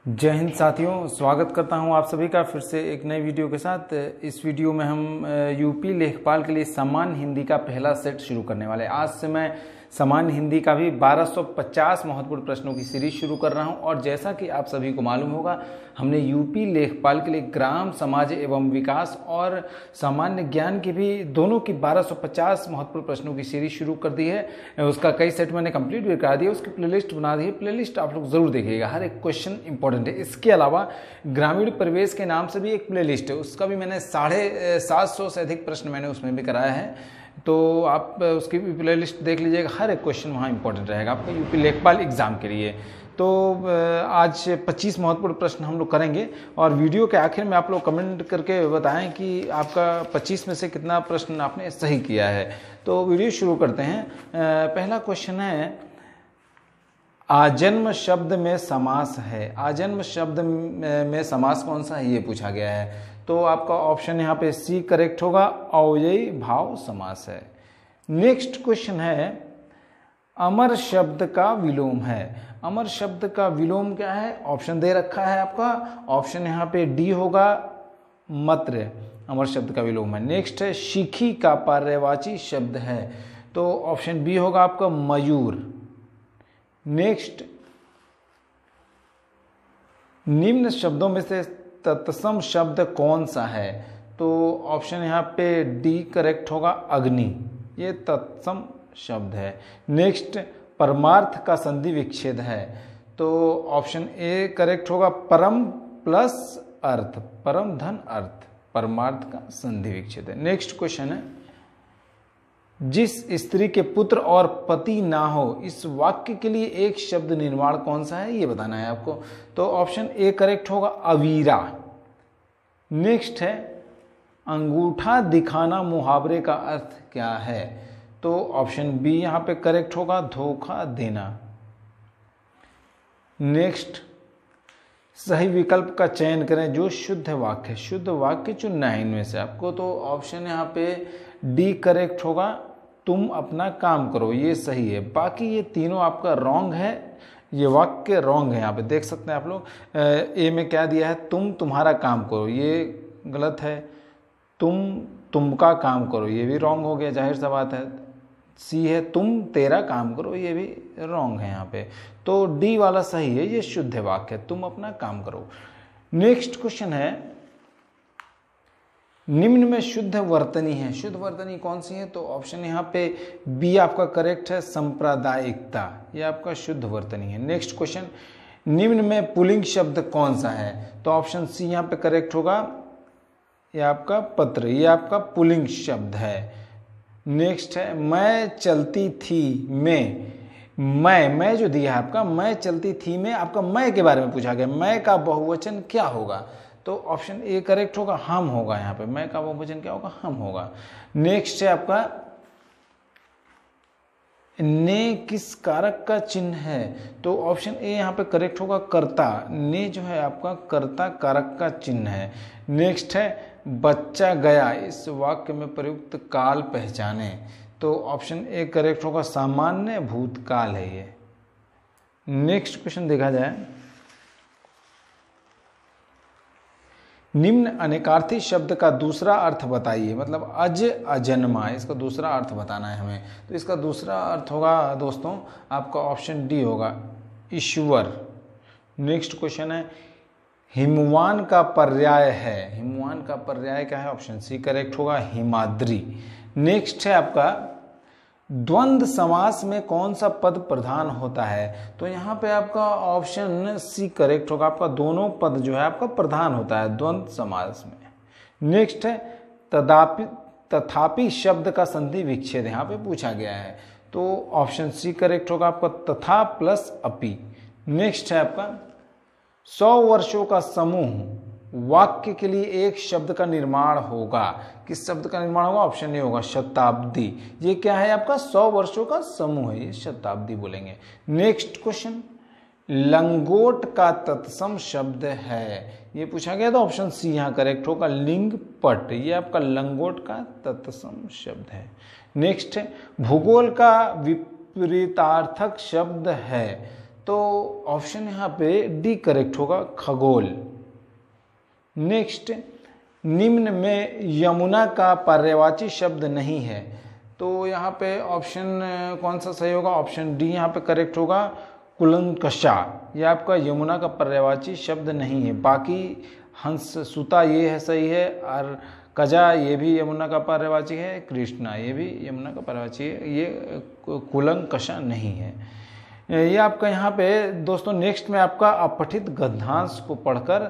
जय हिंद साथियों, स्वागत करता हूं आप सभी का फिर से एक नई वीडियो के साथ। इस वीडियो में हम यूपी लेखपाल के लिए सामान्य हिंदी का पहला सेट शुरू करने वाले। आज से मैं सामान्य हिंदी का भी 1250 महत्वपूर्ण प्रश्नों की सीरीज शुरू कर रहा हूं। और जैसा कि आप सभी को मालूम होगा, हमने यूपी लेखपाल के लिए ग्राम, समाज एवं विकास और सामान्य ज्ञान की भी दोनों की 1250 महत्वपूर्ण प्रश्नों की सीरीज शुरू कर दी है। उसका कई सेट मैंने कंप्लीट भी करा दिया, उसकी प्लेलिस्ट बना दी है। प्लेलिस्ट आप लोग जरूर देखिएगा, हर एक क्वेश्चन इंपॉर्टेंट है। इसके अलावा ग्रामीण परिवेश के नाम से भी एक प्लेलिस्ट है, उसका भी मैंने 750 से अधिक प्रश्न मैंने उसमें भी कराया है, तो आप उसकी भी प्लेलिस्ट देख लीजिएगा। हर एक क्वेश्चन वहाँ इंपॉर्टेंट रहेगा आपको यूपी लेखपाल एग्जाम के लिए। तो आज 25 महत्वपूर्ण प्रश्न हम लोग करेंगे और वीडियो के आखिर में आप लोग कमेंट करके बताएं कि आपका 25 में से कितना प्रश्न आपने सही किया है। तो वीडियो शुरू करते हैं। पहला क्वेश्चन है, आजन्म शब्द में समास है। आजन्म शब्द में समास कौन सा है, ये पूछा गया है। तो आपका ऑप्शन यहाँ पे सी करेक्ट होगा, अव्ययी भाव समास है। नेक्स्ट क्वेश्चन है, अमर शब्द का विलोम है। अमर शब्द का विलोम क्या है, ऑप्शन दे रखा है आपका। ऑप्शन यहाँ पे डी होगा, मत्र अमर शब्द का विलोम है। नेक्स्ट है, शिखी का पर्यायवाची शब्द है, तो ऑप्शन बी होगा आपका मयूर। नेक्स्ट, निम्न शब्दों में से तत्सम शब्द कौन सा है, तो ऑप्शन यहाँ पे डी करेक्ट होगा, अग्नि, ये तत्सम शब्द है। नेक्स्ट, परमार्थ का संधि विच्छेद है, तो ऑप्शन ए करेक्ट होगा, परम प्लस अर्थ, परम धन अर्थ, परमार्थ का संधि विच्छेद है। नेक्स्ट क्वेश्चन है, जिस स्त्री के पुत्र और पति ना हो, इस वाक्य के लिए एक शब्द निर्माण कौन सा है, ये बताना है आपको। तो ऑप्शन ए करेक्ट होगा, अवीरा। नेक्स्ट है, अंगूठा दिखाना मुहावरे का अर्थ क्या है, तो ऑप्शन बी यहां पे करेक्ट होगा, धोखा देना। नेक्स्ट, सही विकल्प का चयन करें जो शुद्ध वाक्य है। शुद्ध वाक्य चुनना है इनमें से आपको, तो ऑप्शन यहाँ पे डी करेक्ट होगा, तुम अपना काम करो, ये सही है। बाकी ये तीनों आपका रॉन्ग है, ये वाक्य रॉन्ग है। यहाँ पे देख सकते हैं आप लोग, ए में क्या दिया है, तुम तुम्हारा काम करो, ये गलत है। तुमका काम करो, ये भी रॉन्ग हो गया, जाहिर सा बात है। सी है, तुम तेरा काम करो, ये भी रॉन्ग है यहाँ पे। तो डी वाला सही है, ये शुद्ध वाक्य है, तुम अपना काम करो। नेक्स्ट क्वेश्चन है, निम्न में शुद्ध वर्तनी है। शुद्ध वर्तनी कौन सी है, तो ऑप्शन यहाँ पे बी आपका करेक्ट है, सांप्रदायिकता, ये आपका शुद्ध वर्तनी है। नेक्स्ट क्वेश्चन, निम्न में पुल्लिंग शब्द कौन सा है, तो ऑप्शन सी यहाँ पे करेक्ट होगा, ये आपका पत्र, ये आपका पुल्लिंग शब्द है। नेक्स्ट है, मैं चलती थी में, मैं जो दिया है आपका, मैं चलती थी में आपका मैं के बारे में पूछा गया, मैं का बहुवचन क्या होगा, तो ऑप्शन ए करेक्ट होगा, हम होगा। यहाँ पे मैं का बहुवचन क्या होगा, हम होगा। नेक्स्ट है आपका, ने किस कारक का चिन्ह है, तो ऑप्शन ए यहाँ पे करेक्ट होगा, कर्ता। ने जो है आपका कर्ता कारक का चिन्ह है। नेक्स्ट है, बच्चा गया, इस वाक्य में प्रयुक्त काल पहचाने, तो ऑप्शन ए करेक्ट होगा, सामान्य भूतकाल है ये। नेक्स्ट क्वेश्चन देखा जाए, निम्न अनेकार्थी शब्द का दूसरा अर्थ बताइए। मतलब अज, अजन्मा, इसका दूसरा अर्थ बताना है हमें। तो इसका दूसरा अर्थ होगा दोस्तों आपका ऑप्शन डी होगा, ईश्वर। नेक्स्ट क्वेश्चन है, हिमवान का पर्याय है। हिमवान का पर्याय क्या है, ऑप्शन सी करेक्ट होगा, हिमाद्री। नेक्स्ट है आपका, द्वंद्व समास में कौन सा पद प्रधान होता है, तो यहाँ पे आपका ऑप्शन सी करेक्ट होगा, आपका दोनों पद जो है आपका प्रधान होता है द्वंद्व समास में। नेक्स्ट है, तदापि तथापि शब्द का संधि विच्छेद यहाँ पे पूछा गया है, तो ऑप्शन सी करेक्ट होगा आपका, तथा प्लस अपि। नेक्स्ट है आपका, 100 वर्षों का समूह वाक्य के लिए एक शब्द का निर्माण होगा। किस शब्द का निर्माण होगा, ऑप्शन ए होगा, शताब्दी। ये क्या है आपका, 100 वर्षों का समूह है, ये शताब्दी बोलेंगे। नेक्स्ट क्वेश्चन, लंगोट का तत्सम शब्द है, ये पूछा गया, तो ऑप्शन सी यहाँ करेक्ट होगा, लिंग पट, ये आपका लंगोट का तत्सम शब्द है। नेक्स्ट है, भूगोल का विपरीतार्थक शब्द है, तो ऑप्शन यहाँ पे डी करेक्ट होगा, खगोल। नेक्स्ट, निम्न में यमुना का पर्यायवाची शब्द नहीं है, तो यहाँ पे ऑप्शन कौन सा सही होगा? ऑप्शन डी यहाँ पे करेक्ट होगा, कुलंकषा। ये आपका यमुना का पर्यायवाची शब्द नहीं है। बाकी हंस सुता ये है सही है, और कजा ये भी यमुना का पर्यायवाची है, कृष्णा ये भी यमुना का पर्यायवाची है, ये कुलंकषा नहीं है। ये आपका यहाँ पे दोस्तों नेक्स्ट में आपका अपठित गद्यांश को पढ़कर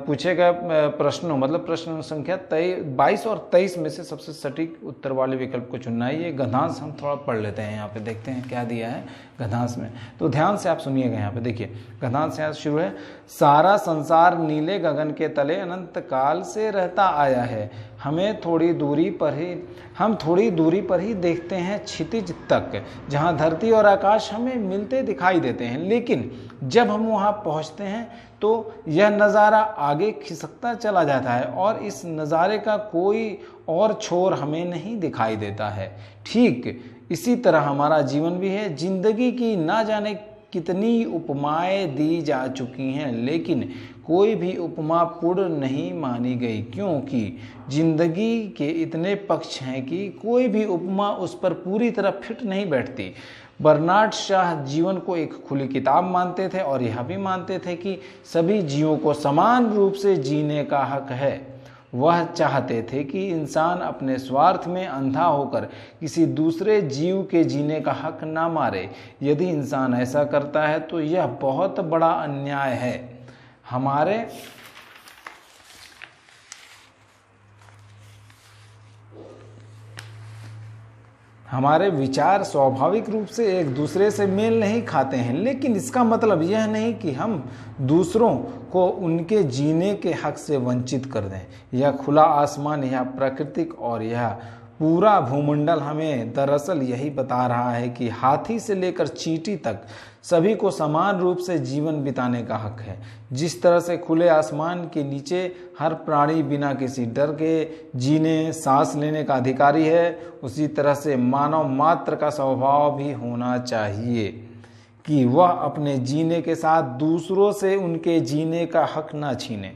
पूछे गए प्रश्नों, मतलब प्रश्न संख्या 22 और 23 में से सबसे सटीक उत्तर वाले विकल्प को चुनना है। ये गद्यांश हम थोड़ा पढ़ लेते हैं, यहाँ पे देखते हैं क्या दिया है गद्यांश में, तो ध्यान से आप सुनिएगा। यहाँ पे देखिए गद्यांश यहाँ शुरू है, सारा संसार नीले गगन के तले अनंत काल से रहता आया है, हम थोड़ी दूरी पर ही देखते हैं क्षितिज तक, जहाँ धरती और आकाश हमें मिलते दिखाई देते हैं, लेकिन जब हम वहाँ पहुँचते हैं तो यह नज़ारा आगे खिसकता चला जाता है और इस नज़ारे का कोई और छोर हमें नहीं दिखाई देता है। ठीक इसी तरह हमारा जीवन भी है। जिंदगी की ना जाने कितनी उपमाएं दी जा चुकी हैं, लेकिन कोई भी उपमा पूर्ण नहीं मानी गई, क्योंकि जिंदगी के इतने पक्ष हैं कि कोई भी उपमा उस पर पूरी तरह फिट नहीं बैठती। बर्नार्ड शाह जीवन को एक खुली किताब मानते थे और यह भी मानते थे कि सभी जीवों को समान रूप से जीने का हक है। वह चाहते थे कि इंसान अपने स्वार्थ में अंधा होकर किसी दूसरे जीव के जीने का हक ना मारे। यदि इंसान ऐसा करता है तो यह बहुत बड़ा अन्याय है। हमारे विचार स्वाभाविक रूप से एक दूसरे से मेल नहीं खाते हैं, लेकिन इसका मतलब यह नहीं कि हम दूसरों को उनके जीने के हक से वंचित कर दें। यह खुला आसमान, यह प्राकृतिक और यह पूरा भूमंडल हमें दरअसल यही बता रहा है कि हाथी से लेकर चींटी तक सभी को समान रूप से जीवन बिताने का हक है। जिस तरह से खुले आसमान के नीचे हर प्राणी बिना किसी डर के जीने सांस लेने का अधिकारी है, उसी तरह से मानव मात्र का स्वभाव भी होना चाहिए कि वह अपने जीने के साथ दूसरों से उनके जीने का हक ना छीने।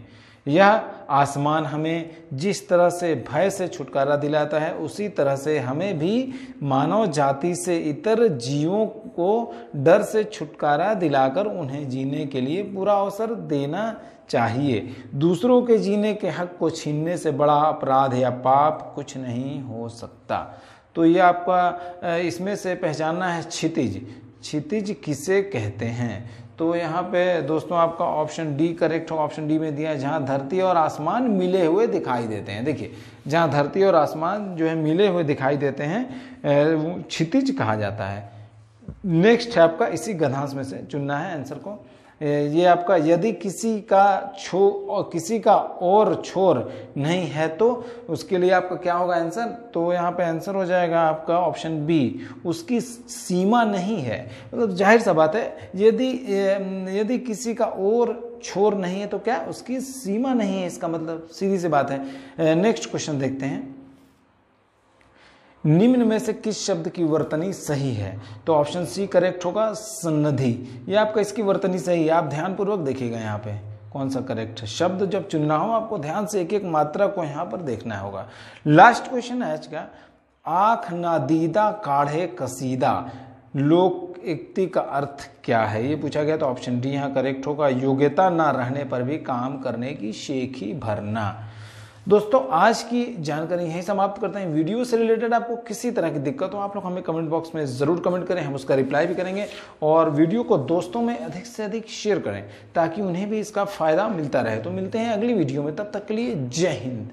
यह आसमान हमें जिस तरह से भय से छुटकारा दिलाता है, उसी तरह से हमें भी मानव जाति से इतर जीवों को डर से छुटकारा दिलाकर उन्हें जीने के लिए पूरा अवसर देना चाहिए। दूसरों के जीने के हक को छीनने से बड़ा अपराध या पाप कुछ नहीं हो सकता। तो ये आपका इसमें से पहचानना है क्षितिज। क्षितिज किसे कहते हैं? तो यहाँ पे दोस्तों आपका ऑप्शन डी करेक्ट होगा। ऑप्शन डी में दिया है जहाँ धरती और आसमान मिले हुए दिखाई देते हैं। देखिए जहाँ धरती और आसमान जो है मिले हुए दिखाई देते हैं क्षितिज कहा जाता है। नेक्स्ट है आपका इसी गद्यांश में से चुनना है आंसर को। ये आपका यदि किसी का और छोर नहीं है तो उसके लिए आपका क्या होगा आंसर? तो यहाँ पे आंसर हो जाएगा आपका ऑप्शन बी, उसकी सीमा नहीं है। मतलब जाहिर सा बात है, यदि किसी का और छोर नहीं है तो क्या उसकी सीमा नहीं है, इसका मतलब सीधी सी बात है। नेक्स्ट क्वेश्चन देखते हैं, निम्न में से किस शब्द की वर्तनी सही है? तो ऑप्शन सी करेक्ट होगा, सन्निधि। ये आपका इसकी वर्तनी सही है। आप ध्यानपूर्वक देखिएगा यहाँ पे कौन सा करेक्ट है। शब्द जब चुनना हो आपको ध्यान से एक एक मात्रा को यहाँ पर देखना होगा। लास्ट क्वेश्चन है आज का, आंख नादीदा काढ़े कसीदा लोकोक्ति का अर्थ क्या है? ये पूछा गया। तो ऑप्शन डी यहाँ करेक्ट होगा, योग्यता ना रहने पर भी काम करने की शेखी भरना। दोस्तों आज की जानकारी यहीं समाप्त करते हैं। वीडियो से रिलेटेड आपको किसी तरह की दिक्कत हो आप लोग हमें कमेंट बॉक्स में ज़रूर कमेंट करें, हम उसका रिप्लाई भी करेंगे। और वीडियो को दोस्तों में अधिक से अधिक शेयर करें ताकि उन्हें भी इसका फ़ायदा मिलता रहे। तो मिलते हैं अगली वीडियो में, तब तक के लिए जय हिंद।